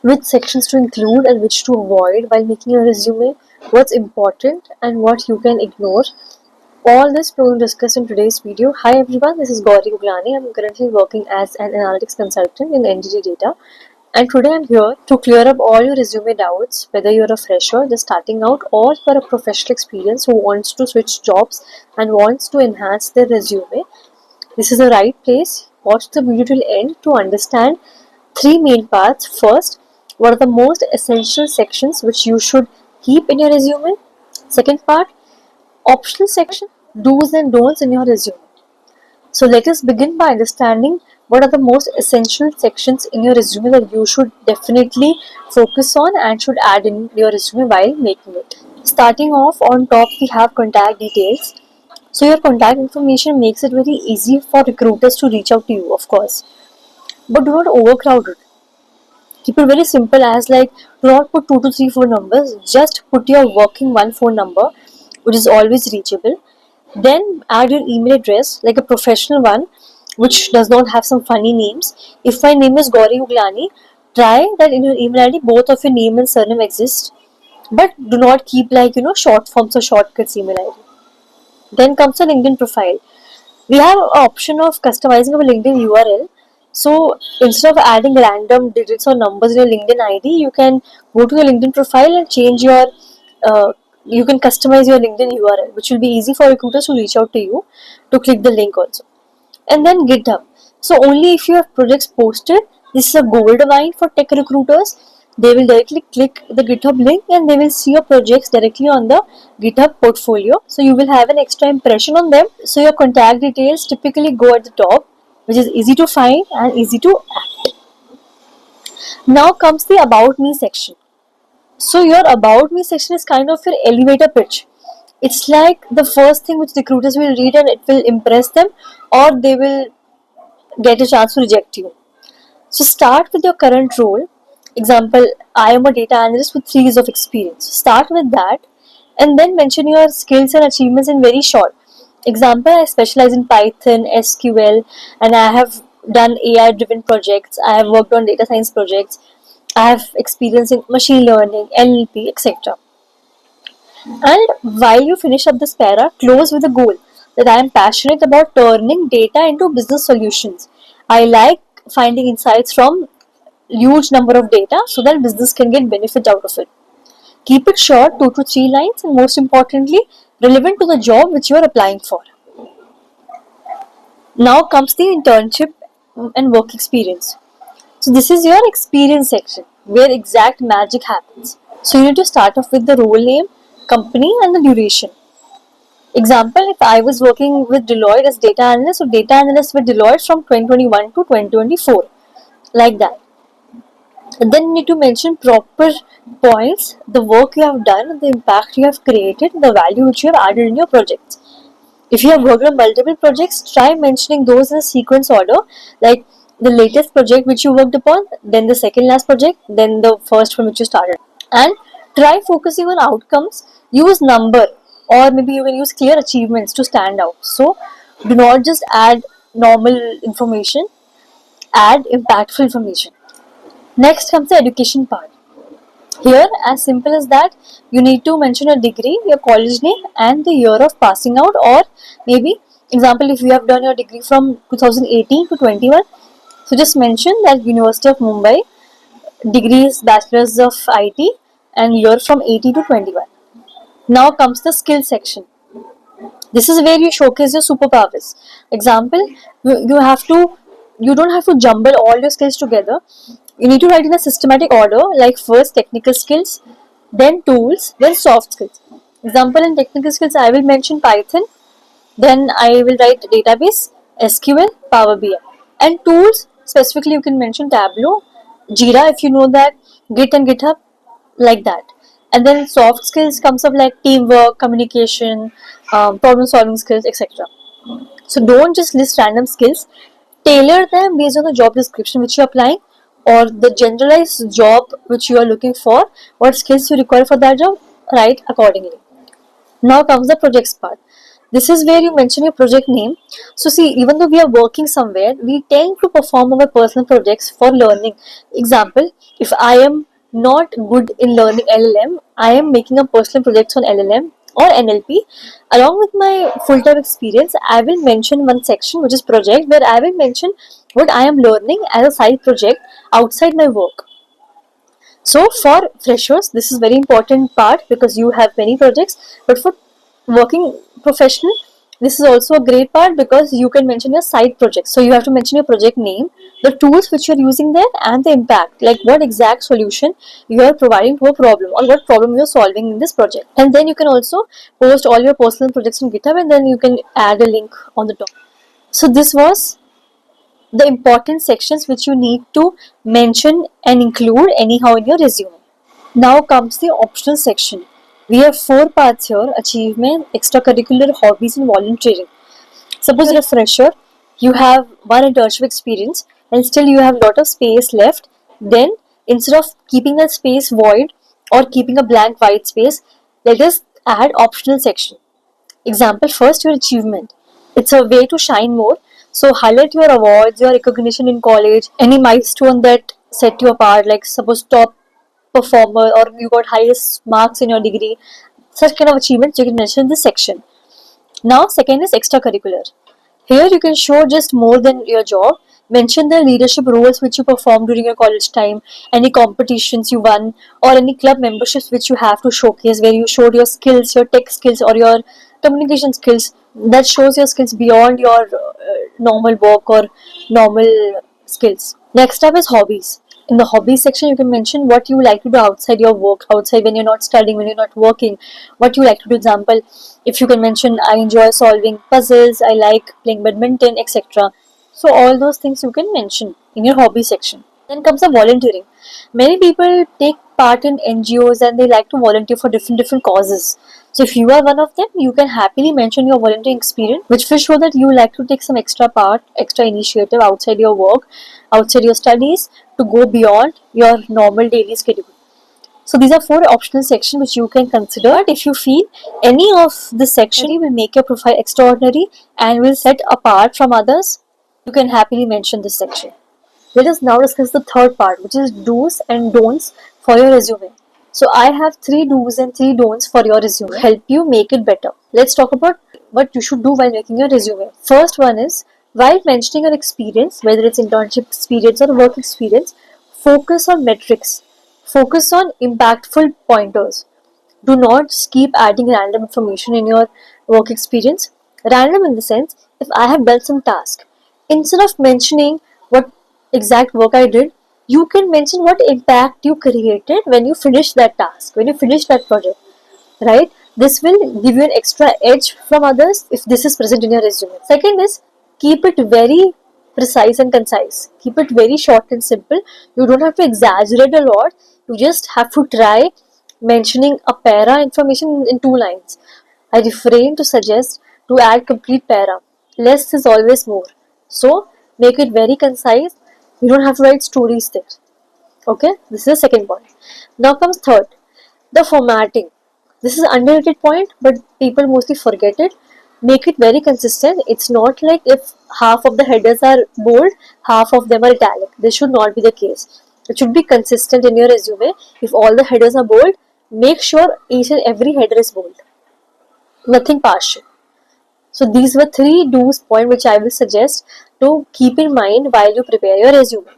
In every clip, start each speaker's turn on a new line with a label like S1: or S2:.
S1: which sections to include and which to avoid while making your resume, what's important and what you can ignore. All this we will discuss in today's video. Hi everyone, this is Gauri Uglani. I'm currently working as an analytics consultant in NTT Data, and today I'm here to clear up all your resume doubts, whether you're a fresher just starting out or you're a professional experience who wants to switch jobs and wants to enhance their resume. This is the right place. Watch the video till end to understand three main parts. First, what are the most essential sections which you should keep in your resume? Second part, optional section, do's and don'ts in your resume. So let us begin by understanding what are the most essential sections in your resume that you should definitely focus on and should add in your resume while making it. Starting off, on top we have contact details. So your contact information makes it very easy for recruiters to reach out to you, of course. But do not overcrowd it. Keep it very simple, as like do not put 2 to 3 phone numbers. Just put your working one phone number which is always reachable. Then add your email address, like a professional one, which does not have some funny names. If my name is Gauri Uglani, try that in your email ID both of your name and surname exist. But do not keep short forms or shortcuts email ID. Then comes the LinkedIn profile. We have an option of customizing our LinkedIn URL. So instead of adding random digits or numbers in your LinkedIn ID, you can go to your LinkedIn profile and change your you can customize your LinkedIn URL, which will be easy for recruiters to reach out to you to click the link also. And then GitHub. So only if you have projects posted, this is a gold mine for tech recruiters. They will directly click the GitHub link and they will see your projects directly on the GitHub portfolio. So you will have an extra impression on them. So your contact details typically go at the top, which is easy to find and easy to act. Now comes the About Me section. So your About Me section is kind of your elevator pitch. It's like the first thing which recruiters will read and it will impress them, or they will get a chance to reject you. So start with your current role. Example, I am a data analyst with 3 years of experience. Start with that and then mention your skills and achievements in very short. Example, I specialize in Python, SQL, and I have done AI driven projects. I have worked on data science projects. I have experience in machine learning, NLP, etc. And while you finish up this para, close with a goal that I am passionate about turning data into business solutions. I like finding insights from huge number of data so that business can get benefit out of it. Keep it short, 2 to 3 lines, and most importantly, relevant to the job which you are applying for. Now comes the internship and work experience. So this is your experience section where exact magic happens. So you need to start off with the role name, company, and the duration. Example, if I was working with Deloitte as data analyst, so data analyst with Deloitte from 2021 to 2024, like that. And then you need to mention proper points, the work you have done, the impact you have created, the value which you have added in your projects. If you have worked on multiple projects, try mentioning those in a sequence order, like the latest project which you worked upon, then the second last project, then the first one which you started. And try focusing on outcomes. Use number, or maybe you can use clear achievements to stand out. So do not just add normal information, add impactful information. Next comes the education part. Here, as simple as that, you need to mention your degree, your college name, and the year of passing out, or maybe, example, if you have done your degree from 2018 to 21, so just mention that University of Mumbai, degree is Bachelor's of IT, and year from 80 to 21. Now comes the skill section. This is where you showcase your superpowers. Example, you don't have to jumble all your skills together. You need to write in a systematic order, like first technical skills, then tools, then soft skills. Example, in technical skills, I will mention Python, then I will write database, SQL, Power BI. And tools, specifically you can mention Tableau, Jira if you know that, Git and GitHub, like that. And then soft skills comes up like teamwork, communication, problem solving skills, etc. So don't just list random skills, tailor them based on the job description which you're applying or the generalized job which you are looking for, what skills you require for that job, write accordingly. Now comes the projects part. This is where you mention your project name. So see, even though we are working somewhere, we tend to perform our personal projects for learning. Example, if I am not good in learning LLM, I am making a personal project on LLM or NLP. Along with my full-time experience, I will mention one section which is project, where I will mention what I am learning as a side project outside my work. So for freshers, this is very important part because you have many projects. But for working professional, this is also a great part because you can mention your side project. So you have to mention your project name, the tools which you're using there, and the impact, like what exact solution you are providing to a problem or what problem you're solving in this project. And then you can also post all your personal projects on GitHub, and then you can add a link on the top. So this was the important sections which you need to mention and include anyhow in your resume. Now comes the optional section. We have 4 parts here: achievement, extracurricular, hobbies, and volunteering. Suppose you're a fresher, you have one internship experience, and still you have a lot of space left. Then, instead of keeping that space void or keeping a blank white space, let us add optional section. Example, first, your achievement. It's a way to shine more. So highlight your awards, your recognition in college, any milestone that set you apart, like suppose top performer or you got highest marks in your degree. Such kind of achievements you can mention in this section. Now, second is extracurricular. Here you can show just more than your job. Mention the leadership roles which you performed during your college time, any competitions you won, or any club memberships which you have to showcase where you showed your skills, your tech skills, or your communication skills. That shows your skills beyond your normal work or normal skills. Next up is hobbies. In the hobbies section, you can mention what you like to do outside your work, outside when you're not studying, when you're not working, what you like to do. Example, if you can mention, I enjoy solving puzzles, I like playing badminton, etc. So, all those things you can mention in your hobby section. Then comes the volunteering. Many people take part in NGOs and they like to volunteer for different causes. So if you are one of them, you can happily mention your volunteering experience, which will show that you like to take some extra part, extra initiative outside your work, outside your studies, to go beyond your normal daily schedule. So these are 4 optional sections which you can consider. But if you feel any of the section will make your profile extraordinary and will set apart from others, you can happily mention this section. Let us now discuss the third part, which is do's and don'ts for your resume. So I have 3 do's and 3 don'ts for your resume to help you make it better. Let's talk about what you should do while making your resume. First one is, while mentioning your experience, whether it's internship experience or work experience, focus on metrics. Focus on impactful pointers. Do not just keep adding random information in your work experience. Random in the sense, if I have done some task, instead of mentioning what exact work I did, you can mention what impact you created when you finish that task, when you finish that project, right? This will give you an extra edge from others if this is present in your resume. Second is, keep it very precise and concise. Keep it very short and simple. You don't have to exaggerate a lot. You just have to try mentioning a para information in 2 lines. I refrain to suggest to add complete para. Less is always more. So make it very concise. You don't have to write stories there. Okay, this is the second point. Now comes third, the formatting. This is an underrated point, but people mostly forget it. Make it very consistent. It's not like if half of the headers are bold, half of them are italic. This should not be the case. It should be consistent in your resume. If all the headers are bold, make sure each and every header is bold. Nothing partial. So these were 3 do's point which I will suggest to keep in mind while you prepare your resume.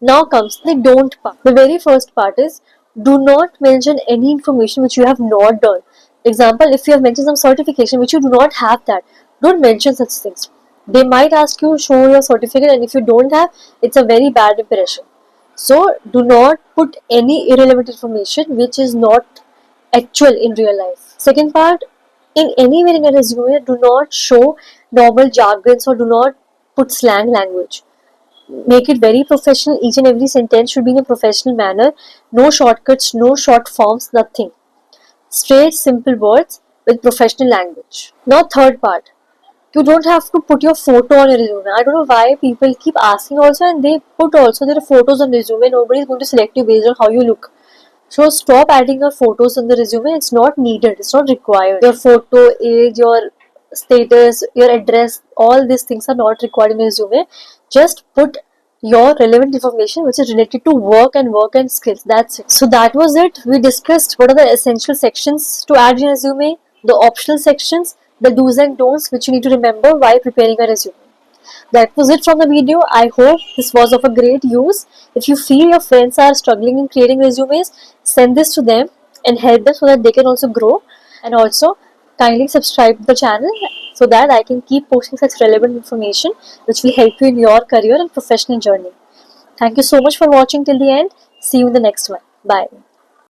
S1: Now comes the don't part. The very first part is, do not mention any information which you have not done. Example, if you have mentioned some certification which you do not have that, don't mention such things. They might ask you show your certificate, and if you don't have, it's a very bad impression. So do not put any irrelevant information which is not actual in real life. Second part, in anywhere in your resume, do not show normal jargons or do not put slang language. Make it very professional. Each and every sentence should be in a professional manner. No shortcuts, no short forms, nothing. Straight, simple words with professional language. Now, third part. You don't have to put your photo on your resume. I don't know why people keep asking also, and they put also their photos on resume. Nobody is going to select you based on how you look. So stop adding your photos on the resume. It's not needed. It's not required. Your photo, age, your status, your address, all these things are not required in your resume. Just put your relevant information which is related to work and skills. That's it. So that was it. We discussed what are the essential sections to add in your resume, the optional sections, the do's and don'ts which you need to remember while preparing a resume. That was it from the video. I hope this was of a great use. If you feel your friends are struggling in creating resumes, send this to them and help them so that they can also grow. And also, kindly subscribe to the channel so that I can keep posting such relevant information which will help you in your career and professional journey. Thank you so much for watching till the end. See you in the next one. Bye.